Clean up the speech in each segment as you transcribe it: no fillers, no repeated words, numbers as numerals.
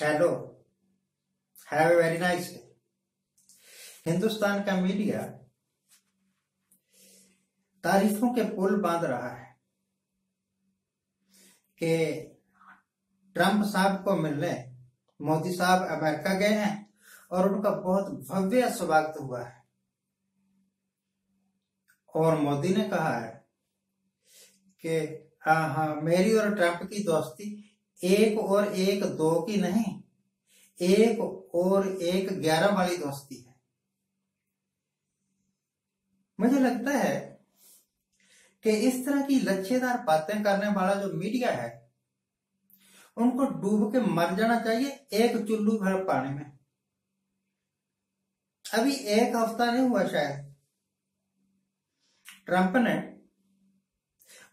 Hello, have a very nice day. Hindustan का media तारीफों के पुल बांध रहा है कि ट्रंप साहब को मिलने मोदी साहब अमेरिका गए हैं और उनका बहुत भव्य स्वागत हुआ है। और मोदी ने कहा है कि हाँ, मेरी और ट्रंप की दोस्ती 1 और 1 2 की नहीं, 1 और 1 11 वाली दोस्ती है। मुझे लगता है कि इस तरह की लच्छेदार बातें करने वाला जो मीडिया है उनको डूब के मर जाना चाहिए एक चुल्लू भर पानी में। अभी 1 हफ्ता नहीं हुआ शायद, ट्रंप ने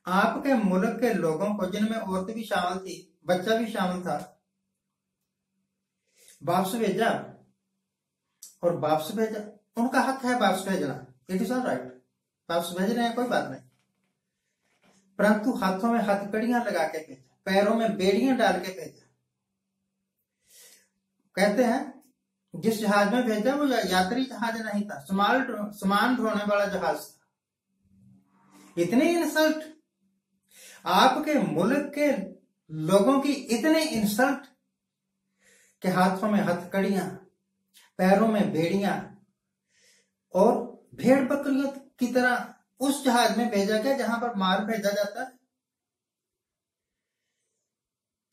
आपके मुल्क के लोगों को, जिनमें औरत भी शामिल थी, बच्चा भी शामिल था, वापस भेजा। और वापस भेजा, उनका हक है वापस भेजना, इट इज ऑल राइट, वापस भेज रहे हैं, कोई बात नहीं। परंतु हाथों में हथकड़ियां लगा के भेजा, पैरों में बेड़ियां डाल के भेजा। कहते हैं जिस जहाज में भेजा वो यात्री जहाज नहीं था, सामान ढोने वाला जहाज था। इतनी इंसल्ट, आपके मुल्क के लोगों की इतनी इंसल्ट के हाथों में हथकड़ियां, पैरों में बेड़ियां और भेड़ बकरियों की तरह उस जहाज में भेजा गया जहां पर माल भेजा जाता है।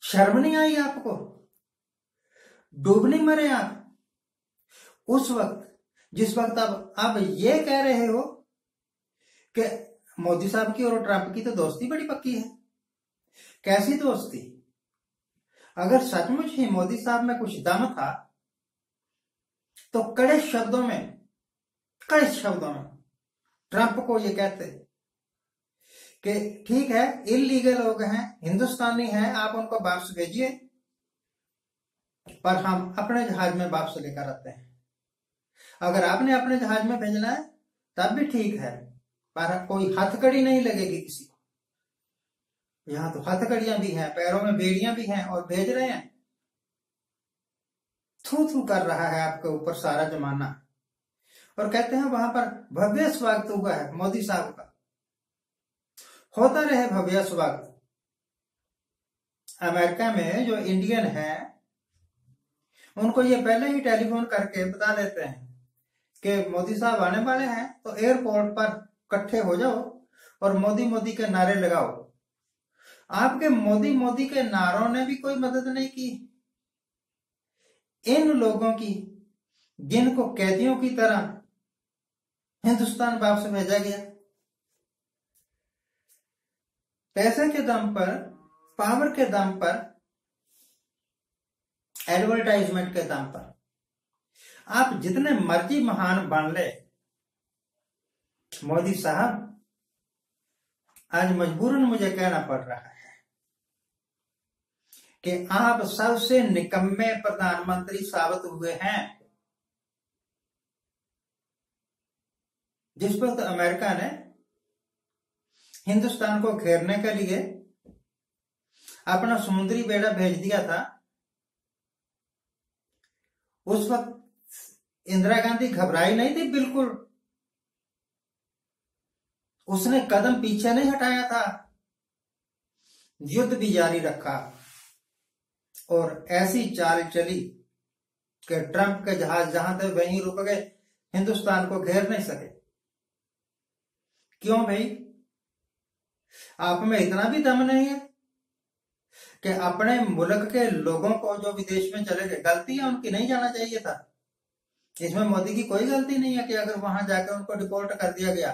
शर्म नहीं आई आपको? डूब नहीं मरे आप उस वक्त जिस वक्त अब ये कह रहे हो कि मोदी साहब की और ट्रंप की तो दोस्ती बड़ी पक्की है। कैसी दोस्ती? अगर सचमुच ही मोदी साहब में कुछ दम था तो कड़े शब्दों में ट्रंप को ये कहते कि ठीक है, इलीगल लोग हैं, हिंदुस्तानी हैं, आप उनको वापस भेजिए, पर हम अपने जहाज में वापस लेकर आते हैं। अगर आपने अपने जहाज में भेजना है तब भी ठीक है, पर कोई हथकड़ी नहीं लगेगी किसी को। यहां तो हथकड़ियां भी हैं, पैरों में बेड़ियां भी हैं और भेज रहे हैं। थू थू कर रहा है आपके ऊपर सारा जमाना और कहते हैं वहां पर भव्य स्वागत हुआ है मोदी साहब का। होता रहे भव्य स्वागत। अमेरिका में जो इंडियन है उनको ये पहले ही टेलीफोन करके बता देते हैं कि मोदी साहब आने वाले हैं, तो एयरपोर्ट पर इकट्ठे हो जाओ और मोदी मोदी के नारे लगाओ। आपके मोदी मोदी के नारों ने भी कोई मदद नहीं की इन लोगों की, जिनको कैदियों की तरह हिंदुस्तान वापस भेजा गया। पैसे के दम पर, पावर के दम पर, एडवर्टाइजमेंट के दम पर आप जितने मर्जी महान बन ले, मोदी साहब आज मजबूरन मुझे कहना पड़ रहा है कि आप सबसे निकम्मे प्रधानमंत्री साबित हुए हैं। जिस वक्त अमेरिका ने हिंदुस्तान को घेरने के लिए अपना समुद्री बेड़ा भेज दिया था, उस वक्त इंदिरा गांधी घबराई नहीं थी बिल्कुल। उसने कदम पीछे नहीं हटाया था, युद्ध भी जारी रखा और ऐसी चाल चली कि ट्रंप के जहाज जहां थे वहीं रुक गए, हिंदुस्तान को घेर नहीं सके। क्यों भाई? आप में इतना भी दम नहीं है कि अपने मुल्क के लोगों को जो विदेश में चले गए, गलती है उनकी, नहीं जाना चाहिए था। इसमें मोदी की कोई गलती नहीं है कि अगर वहां जाकर उनको डिपोर्ट कर दिया गया,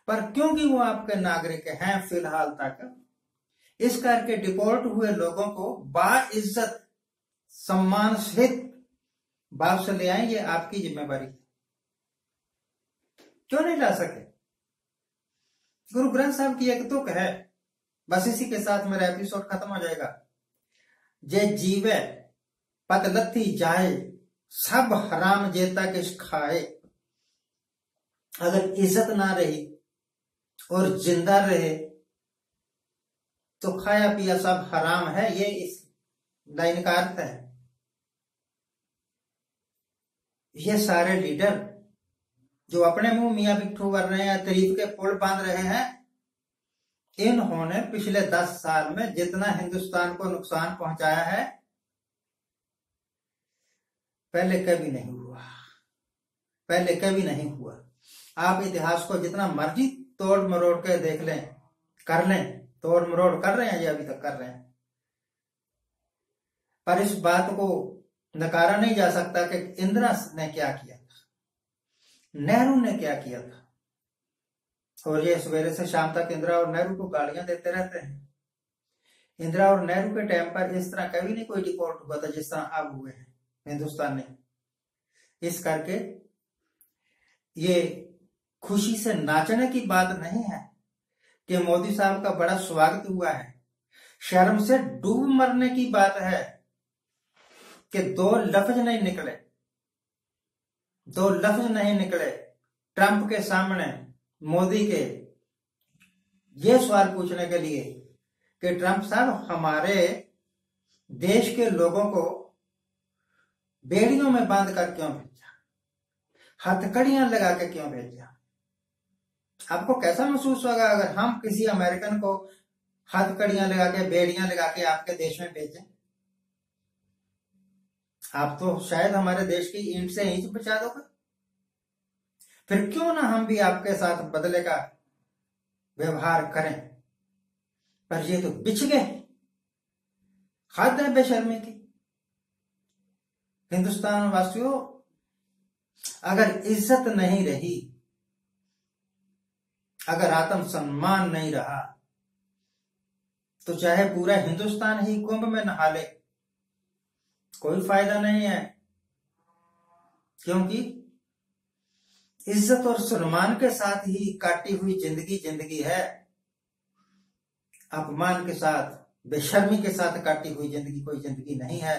पर क्योंकि वो आपके नागरिक हैं फिलहाल तक, इस करके डिपोर्ट हुए लोगों को बाइज्जत सम्मान सहित वापस ले आए, ये आपकी जिम्मेवारी है। क्यों नहीं ला सके? गुरु ग्रंथ साहब की एक तुक है, बस इसी के साथ मेरा एपिसोड खत्म हो जाएगा। जे जीवे पत लथी जाए, सब हराम जेता किस खाए। अगर इज्जत ना रही और जिंदा रहे तो खाया पिया सब हराम है, ये इस लाइन का अर्थ है। ये सारे लीडर जो अपने मुंह मियां बिट्ठू कर रहे हैं, तारीफ के पुल बांध रहे हैं, इन्होंने पिछले 10 साल में जितना हिंदुस्तान को नुकसान पहुंचाया है पहले कभी नहीं हुआ, पहले कभी नहीं हुआ। आप इतिहास को जितना मर्जी तोड़ मरोड़ के देख लें, कर लें, तोड़ मरोड़ कर रहे हैं, ये अभी तक कर रहे हैं, पर इस बात को नकारा नहीं जा सकता कि इंदिरा ने क्या किया था, नेहरू ने क्या किया था। और ये सवेरे से शाम तक इंदिरा और नेहरू को गालियां देते रहते हैं। इंदिरा और नेहरू के टाइम पर इस तरह कभी नहीं कोई डिफॉल्ट हुआ था जिस तरह अब हुए हैं हिंदुस्तान ने। इस करके ये खुशी से नाचने की बात नहीं है कि मोदी साहब का बड़ा स्वागत हुआ है। शर्म से डूब मरने की बात है कि 2 लफ्ज नहीं निकले, 2 लफ्ज नहीं निकले ट्रंप के सामने मोदी के ये सवाल पूछने के लिए कि ट्रंप साहब हमारे देश के लोगों को बेड़ियों में बांध कर क्यों भेजा, हथकड़ियां लगा के क्यों भेजा। आपको कैसा महसूस होगा अगर हम किसी अमेरिकन को हथकड़ियां लगा के, बेड़ियां लगा के आपके देश में भेजें? आप तो शायद हमारे देश की ईंट से ईंट बचा दोगे। फिर क्यों ना हम भी आपके साथ बदले का व्यवहार करें। पर ये तो बिछ गए, हद है बेशर्मी की। हिंदुस्तान वासियों, अगर इज्जत नहीं रही, अगर आत्म सम्मान नहीं रहा, तो चाहे पूरा हिंदुस्तान ही कुंभ में नहा ले, कोई फायदा नहीं है। क्योंकि इज्जत और सम्मान के साथ ही काटी हुई जिंदगी जिंदगी है, अपमान के साथ, बेशर्मी के साथ काटी हुई जिंदगी कोई जिंदगी नहीं है।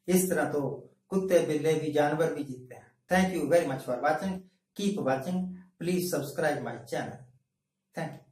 इस तरह तो कुत्ते बिल्ले भी, जानवर भी जीते हैं। Thank you very much for watching, keep watching, please subscribe my channel. Thank you.